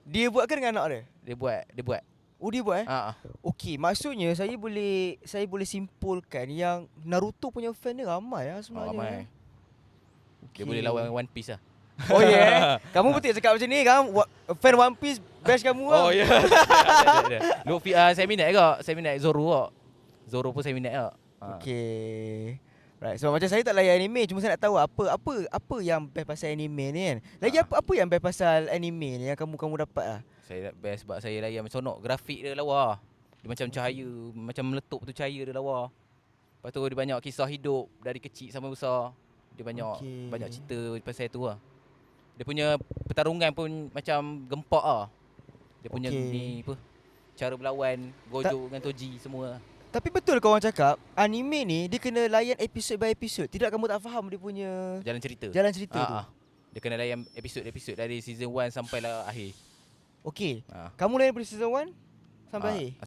Dia buat ke dengan anak dia? Dia buat. Oh dia buat Okey, maksudnya saya boleh simpulkan yang Naruto punya fan dia ramai sebenarnya. Ramai. Okay. Dia boleh lawan One Piece lah. Oh ya yeah. Kamu betul cakap macam ni. Kamu fan One Piece best kamu lah. Oh ya. Luffy saya minat juga. Saya minat Zoro kok. Zoro pun saya minat juga. Okay. Right. So macam saya tak layan anime, cuma saya nak tahu apa yang best pasal anime ni kan. Lagi apa yang best pasal anime ni yang kamu dapat lah. Saya best sebab saya layan seronok. Grafik dia lawa. Dia macam cahaya, macam meletup tu cahaya dia lawa. Lepas tu dia banyak kisah hidup dari kecil sampai besar. Dia banyak cerita pasal tu lah. Dia punya pertarungan pun macam gempak lah. Dia punya ni apa, cara berlawan Gojo dengan Toji semua. Tapi betul kau orang cakap anime ni dia kena layan episod by episod. Tidak kamu tak faham dia punya jalan cerita tu. Dia kena layan episod-episod dari season 1 sampailah akhir. Okey. Kamu layan dari season 1 sampai akhir?